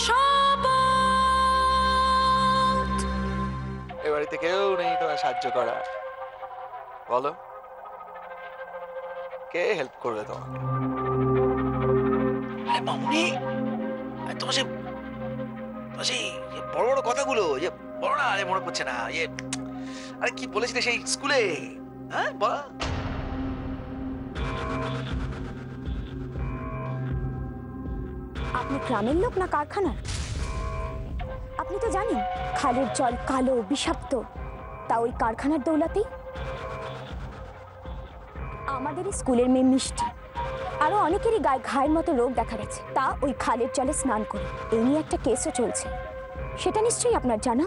শপথ। এ বাড়িতে কেউ নেই তোমার সাহায্য করার, বলো কে হেল্প করবে তোমাকে? আরে মামুনি, তোমার সেই বড় বড় কথাগুলো বড় না, আরে মনে পড়ছে না। আরে কি বলেছিলে সেই স্কুলে? হ্যাঁ বল। আপনি গ্রামের লোক না কারখানার? আপনি তো জানেন খালের জল কালো বিষাক্ত, তা ওই কারখানার দৌলতেই। আমাদের স্কুলের মেয়ে মিষ্টি আরো অনেকেরই গায়ে ঘায়ের মতো রোগ দেখা গেছে, তা ওই খালের জলে স্নান করে। এই নিয়ে একটা কেসও চলছে, সেটা নিশ্চয়ই আপনার জানা।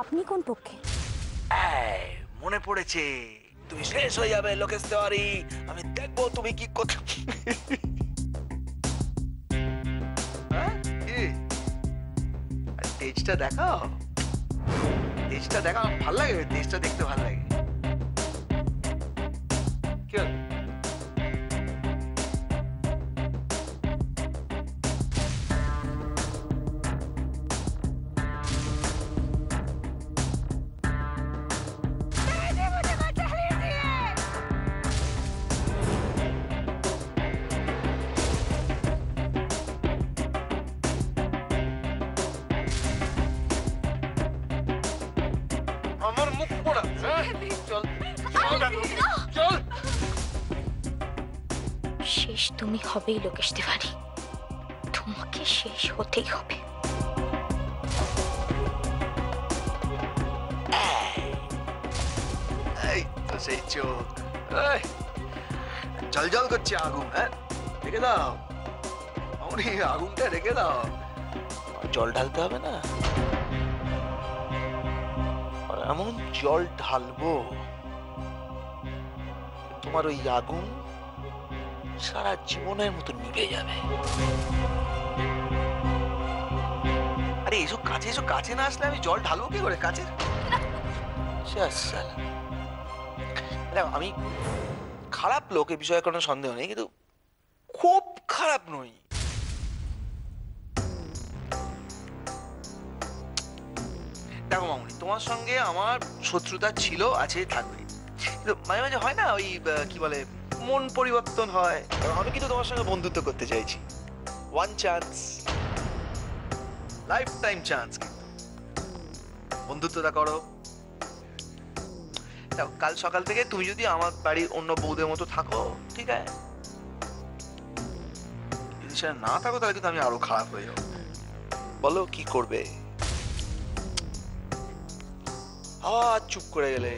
আপনি কোন পক্ষে? মনে পড়েছে, তুমি শেষ হয়ে যাবে লোকেশ তেওয়ারি, আমি দেখবো তুমি কি করছো। তেজটা দেখাও, তেজটা দেখাও, ভাল লাগে, তেজটা দেখতে ভাল লাগে। কি হল? আমার মুখ পোড়া। চল চল। শেষ তুমি হবেই লোকেশ তিওয়ারি, তোমাকে শেষ হতেই হবে। এই তো সেই চোখ, জল জল করছে আগুন। হ্যাঁ রেখে দাও মামুনি, আগুনটা রেখে দাও। জল ঢালতে হবে না, এমন জল ঢালবো তোমার ওই আগুন সারা জীবনের মতো নিভে যাবে। আরে এসব কাছে, এসব কাছে না আসলে আমি জল ঢালবো কি করে কাছে? আমি খারাপ লোক, এ বিষয়ে কোনো সন্দেহ নেই, কিন্তু খুব খারাপ নই। দেখো মামুনি, তোমার সঙ্গে আমার শত্রুতা ছিল, আছে, থাকবে, কিন্তু মাঝে মাঝে হয় না ওই কি বলে মন পরিবর্তন হয়। আমি কিন্তু তোমার সঙ্গে বন্ধুত্ব করতে চাইছি, one chance, life time chance, বন্ধুত্বটা করো। কাল সকাল থেকে তুমি যদি আমার বাড়ির অন্য বউদের মতো থাকো, ঠিক আছে, যদি সেটা না থাকো তাহলে কিন্তু আমি আরো খারাপ হয়ে যাবো। বলো কি করবে? চুপ করে গেলে,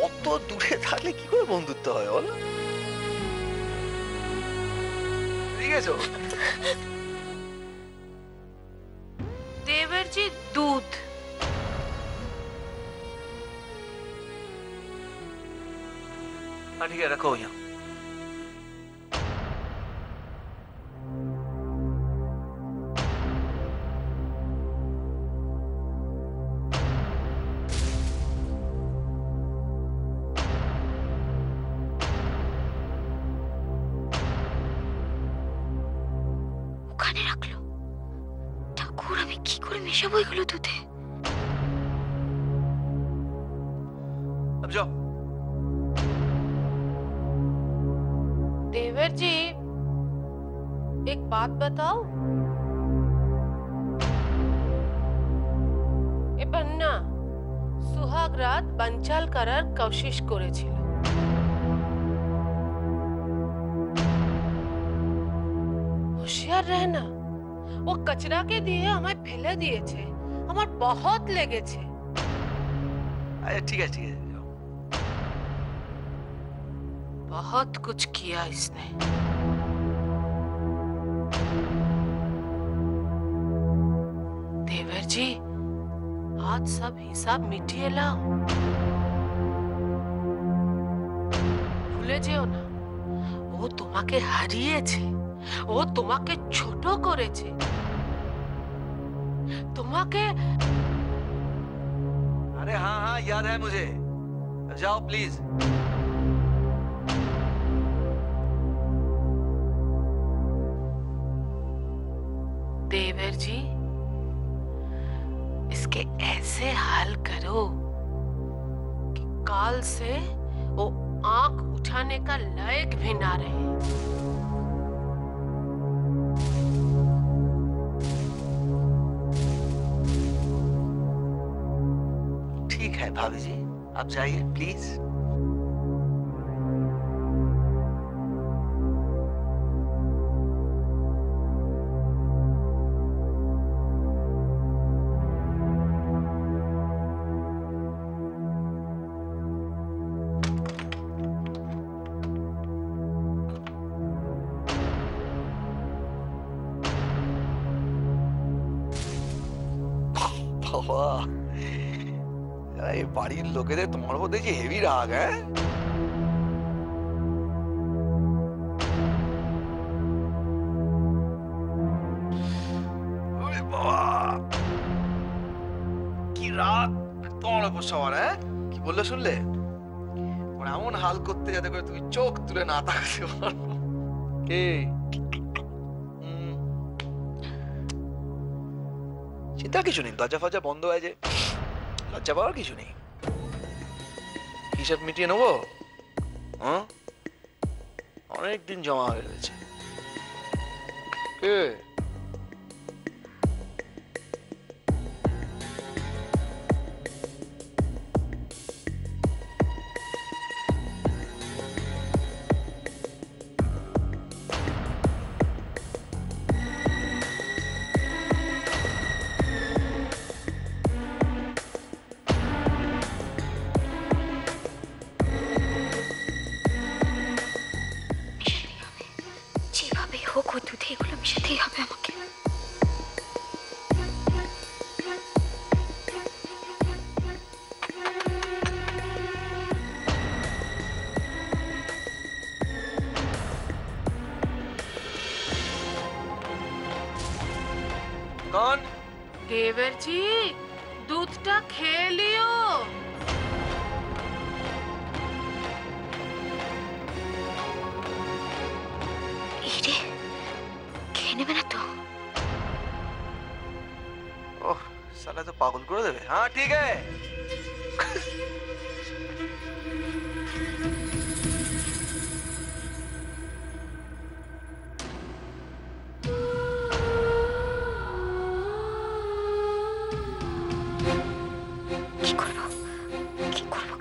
অত দূরে থাকলে কি করে বন্ধুত্ব হয় বলো? ঠিক আছে देवर जी दूध। हाँ ठीक है, रखो यहाँ। ওখানে রাখলো ঠাকুর, আমি কি করে মেশাবো এগুলো দুধে? अब जाओ। देवर जी एक बात बताओ, এ বন্যা সুহাগ রাত বানচাল করার কোশিশ করেছিল, होशियार रहना। वो कचरा के दिए हमें फेले दिए, हमार बहुत लेगेছে। अच्छा ठीक है, ठीक है, जाओ। बहुत कुछ किया इसने। देवर जी आज सब हिसाब मिटिए लाओ, ভুলে যেও না ও তোমাকে হারিয়েছে, ও তোমাকে ছোট করেছে, তোমাকে। अरे हाँ हाँ याद है मुझे, जाओ प्लीज। देवर जी, इसके ऐसे हाल करो कि काल से वो आंख उठाने का लायक भी ना रहे। ठीक है भाभी जी, आप जाइए प्लीज। বাবা, এই বাড়ির লোকেদের তোমার মধ্যে যে হেভি রাগ। হ্যাঁ, বাবা কি রাগ তোমার উপর সবার। হ্যাঁ, কি বললে শুনলে? মানে এমন হাল করতে যাতে করে তুমি চোখ তুলে না তাকাতে পারো। কে? চিন্তা কিছু নেই, লজ্জা ফজ্জা বন্ধ হয়ে যায়, লজ্জা পাওয়ার কিছু নেই। হিসাব মিটিয়ে নেবো। হ্যাঁ, অনেকদিন জমা হয়ে রয়েছে। কে? হোক ওই দুধে এগুলো মিশাতেই হবে আমাকে। कौन? देवर जी, दूधटा খেয়ে লিও। ইরে, খেয়ে নেবে না তো? ओह, साला तो पागल कर देवे। हाँ ठीक है।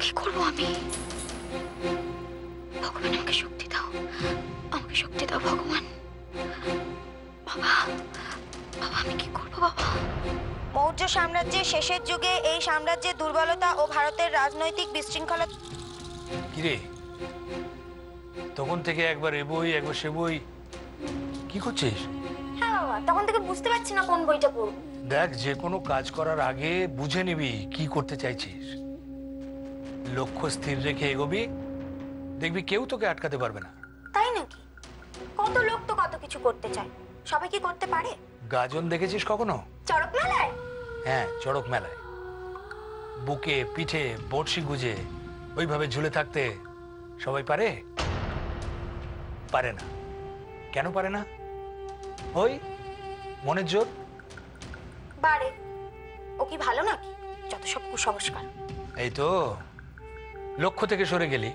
কি করবো আমি? ভগবান আমাকে শক্তি দাও, আমাকে শক্তি দাও ভগবান। বাবা, বাবা আমি কি করবো বাবা? মৌর্য সাম্রাজ্যের শেষের যুগে এই সাম্রাজ্যের দুর্বলতা ও ভারতের রাজনৈতিক বিশৃঙ্খলা। কিরে, তখন থেকে একবার এ বই একবার সে বই, কি করছিস? হ্যাঁ বাবা, তখন থেকে বুঝতে পারছি না কোন বইটা পড়বো। দেখ, যে কোনো কাজ করার আগে বুঝে নিবি কি করতে চাইছিস। লক্ষ্য স্থির রেখে এগোবি, দেখবি কেউ তোকে আটকাতে পারবে না। তাই নাকি? কত লোক তো কত কিছু করতে চায়, সবাই কি করতে পারে? গাজন দেখেছিস কখনো? চড়ক মেলায়? হ্যাঁ, চড়ক মেলায় বুকে পিঠে বড়শি গুজে ওইভাবে ঝুলে থাকতে সবাই পারে? পারে না। কেন পারে না? ওই মনের জোর। বারে, ও কি ভালো নাকি? যত সব কুসংস্কার। এই তো লক্ষ্য থেকে সরে গেলি।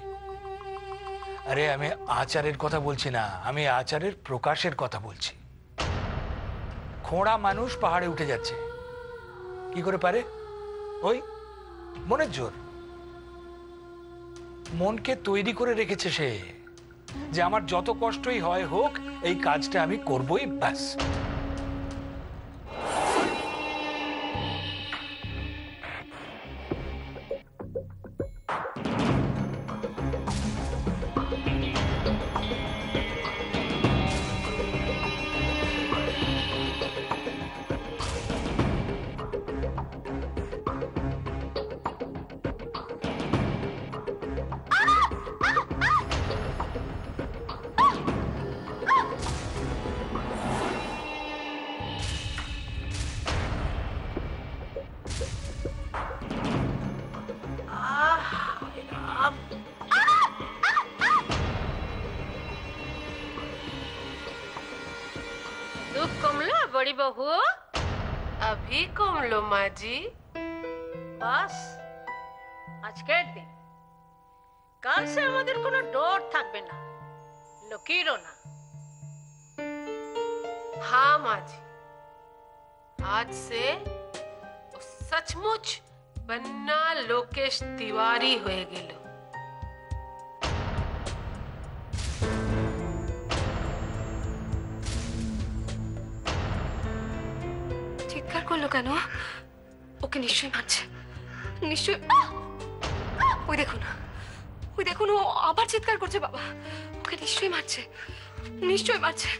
আরে আমি আচারের কথা বলছি না, আমি আচারের প্রকাশের কথা বলছি। খোঁড়া মানুষ পাহাড়ে উঠে যাচ্ছে, কি করে পারে? ওই মনের জোর। মনকে তৈরি করে রেখেছে সে যে আমার যত কষ্টই হয় হোক, এই কাজটা আমি করবই, ব্যাস। খুব কমলো বড়ি বহু, अभी কমলো মাজি। বাস আজকের দিন, কাল সে আমাদের কোনো ডর থাকবে না, লকিরও না। हाँ माँ जी, आज से वो सचमुच बन्ना लोकेश तिवारी হয়ে গেল। চিৎকার করলো কেন? ওকে নিশ্চয়ই মারছে, নিশ্চয়ই। ওই দেখুন, ওই দেখুন, ও আবার চিৎকার করছে। বাবা, ওকে নিশ্চয়ই মারছে, নিশ্চয়ই মারছে।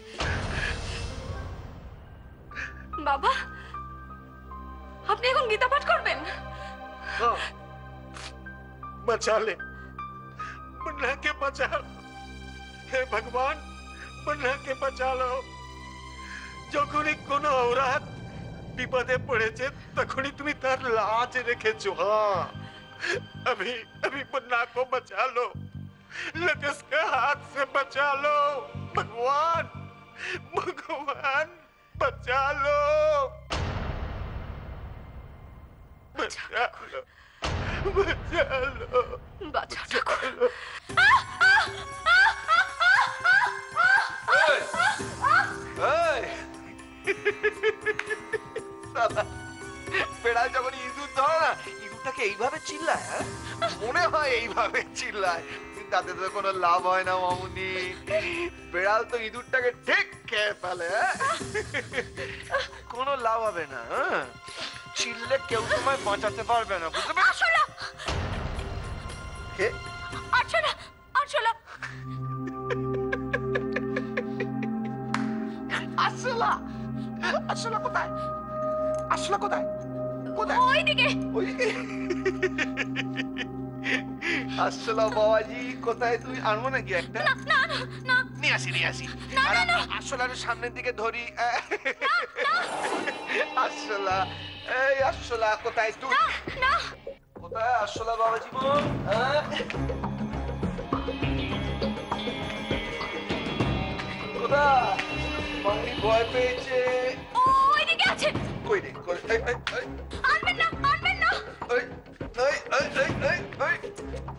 বাবা, আপনি এখন গীতা পাঠ করবেন? बचा ले मुन्ना के, बचा। हे भगवान, मुन्ना के बचा लो। যখনই কোনো औरत বিপদে পড়েছে তখনই তুমি তার লাজ রেখেছো। हाँ, अभी अभी मुन्ना को बचा लो, लकस के हाथ से बचा लो। भगवान, भगवान बचा लो, बचा लो, बचा लो, বাঁচাও ঠাকুর। বেড়াল যখন ইঁদুর ধরে না, ইঁদুরটাকে এইভাবে চিল্লায়, হ্যাঁ? মনে হয় এইভাবে চিল্লায়, তাতে তো কোনো লাভ হয় না মামুনি। বেড়াল তো ইঁদুরটাকে ঠিক খেয়ে ফেলে, হ্যাঁ? কোনো লাভ হবে না। হ্যাঁ, চিল্লে কেউ তোমায় বাঁচাতে পারবে না, বুঝতে পেরেছো? কে? আরশোলা, আরশোলা, আসলা, আসলা কোথায়? আসলা কোথায়? কোথায়? ওইদিকে। আসলা বাবাজি কোথায়? তুমি আনবো নাকি একটা? না না না, নিয়ে আসি, নিয়ে আসি। আর আসলার সামনের দিকে ধরি। আসলা, এই আসলা কোথায় তুই? না, কোথায় আসলা বাবা জীবন? কোথায়? মামনি ভয় পেয়েছে। ওইদিকে আছে। কই রে? আনবেন না, আনবেন না।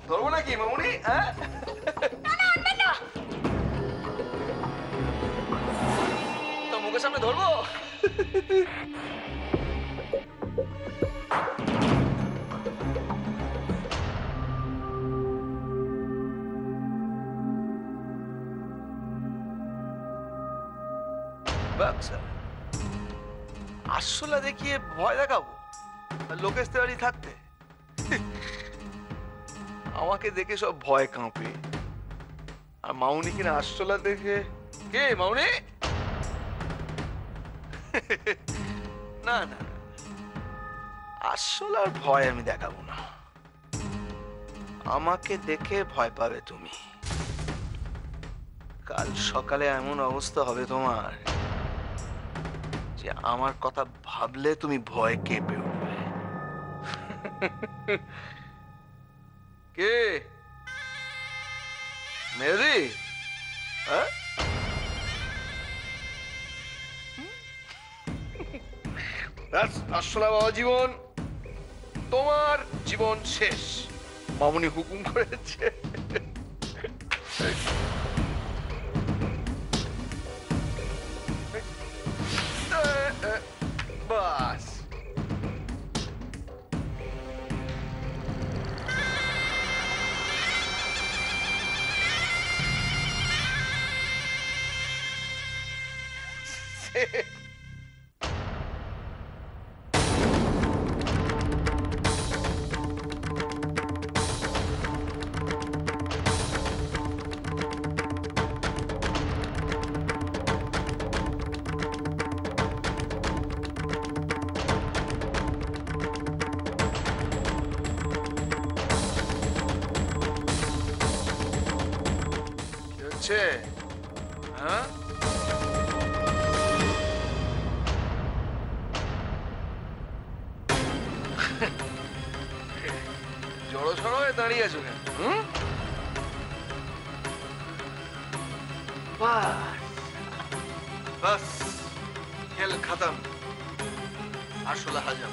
ধরবো নাকি মামুনি? হ্যাঁ, না না, আনবেন না। তো মুখের সামনে ধরবো? আসলা দেখিয়ে ভয় দেখাবো লোকেশ তিওয়ারি থাকতে? আমাকে দেখে সব ভয় কাঁপে, আর মাউনি কিনা আসলা দেখে। কে মাউনি? না না, আসলার ভয় আমি দেখাবো না। আমাকে দেখে ভয় পাবে তুমি। কাল সকালে এমন অবস্থা হবে তোমার যে আমার কথা ভাবলে তুমি ভয় কেঁপে উঠবে। কে? মেরি? হ্যাঁ, আসলা বাবা জীবন, তোমার জীবন শেষ। মামুনি হুকুম করেছে। বাস, হ্যাঁ, জড়ো সড়ো হয়ে দাঁড়িয়ে আছো কেন? বাস, খেল খতম, আসলে হাজাম।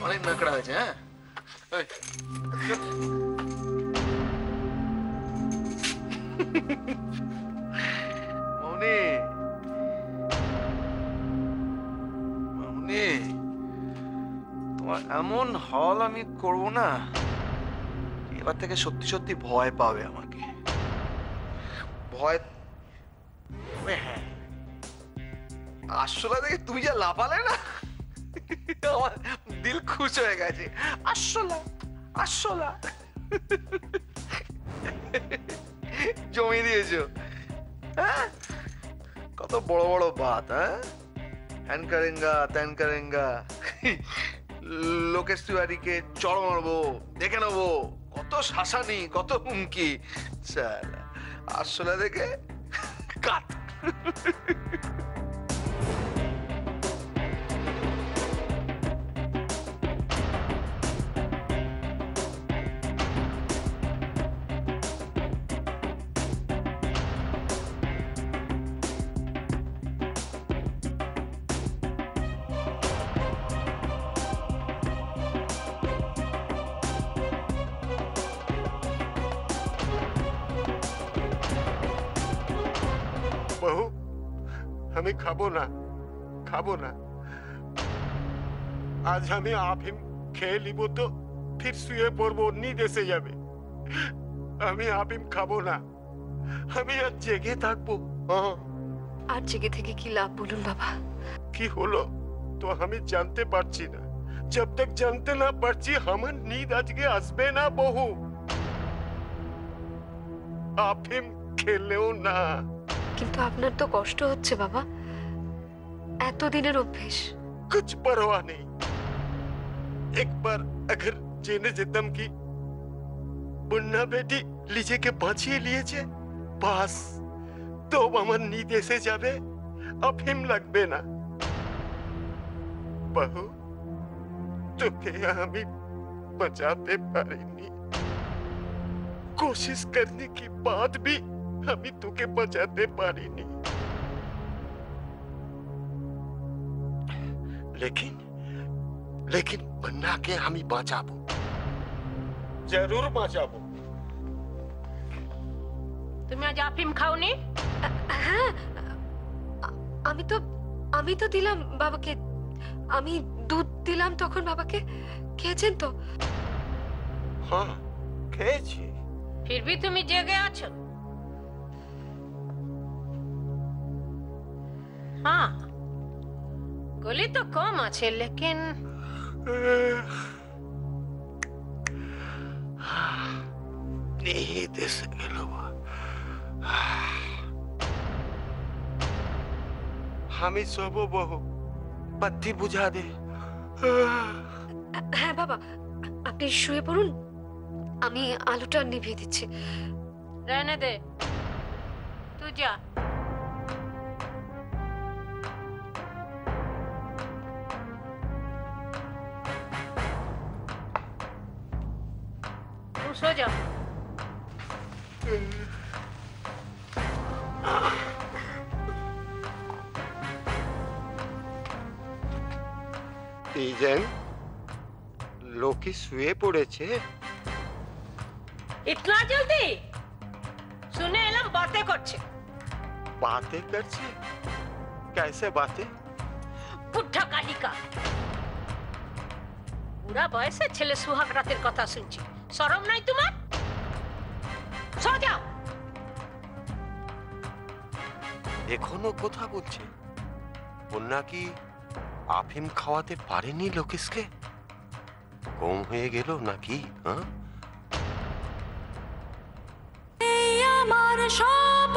অনেক নাকড়া হয়েছে। হ্যাঁ মৌনি, মৌনি, তোমার এমন হল আমি করব না, এবার থেকে সত্যি সত্যি ভয় পাবে আমাকে। ভয়, হ্যাঁ, আসলে দেখে তুমি যা লাফালে না, আমার দিল খুশ হয়ে গেছে। আসলা আসলা জমিয়ে দিয়েছো। হ্যাঁ, কত বড় বড় বাত। হ্যাঁ, হ্যান করেঙ্গা ত্যান করেঙ্গা, লোকেশ তিওয়ারিকে চড় মারবো, দেখে নেবো, কত শাসানি, কত হুমকি। আসলে দেখে কাট। বহু, আমি খাবো না, খাবো না। আজ আমি আফিম খেয়ে নিব তো ফির শুয়ে পড়বো, নিদ এসে যাবে। আমি আফিম খাবো না, আমি আর জেগে থাকবো। আর জেগে থেকে কি লাভ বলুন বাবা? কি হলো তো আমি জানতে পারছি না। जब तक জানতে না পারছি আমার নিদ আজকে আসবে না বহু। আফিম খেলেও না। কিন্তু আপনার তো কষ্ট হচ্ছে বাবা, এতদিনের অভ্যেস। कुछ परवाह नहीं। एक बार अगर জেনে যেতাম কি মুন্না বেটি লিজেকে বাঁচিয়ে নিয়েছে, বাস তো আমার নিদ এসে যাবে, আফিম লাগবে না। বহু, তোকে আমি বাঁচাতে পারিনি। कोशिश करने के बाद भी আমি তোকে বাঁচাতে পারিনি। लेकिन लेकिन মুন্নাকে আমি বাঁচাবো, জরুর বাঁচাবো। তুমি আজ আফিম খাওনি? হ্যাঁ, আমি তো দিলাম বাবাকে, আমি দুধ দিলাম তখন বাবাকে। খেয়েছেন তো? হ্যাঁ খেয়েছি। फिर भी তুমি জেগে আছো? हाँ, गोली तो कम আছে, लेकिन নিদ এসে গেল। আমি শোবো বহু, বাতি বুঝা দে। হ্যাঁ বাবা, আপনি শুয়ে পড়ুন, আমি আলোটা নিভিয়ে দিচ্ছি। रहने दे, तू जा। तू सो जा। তিজন লোকে শুয়ে পড়েছে। इतना जल्दी? শুনে এলাম বাতে করছে। बातें करছে? कैसे बातें? বুদ্ধা কালিকা, বুড়া বয়সে ছেলে সুহাগ রাতের কথা শুনছি, শরম নাই তোমার? সো যাও। এখনো কথা বলছে। মুন্না কি আফিম খাওয়াতে পারেনি লোকেশকে? কম হয়ে গেল নাকি? হ্যাঁ, আমার সব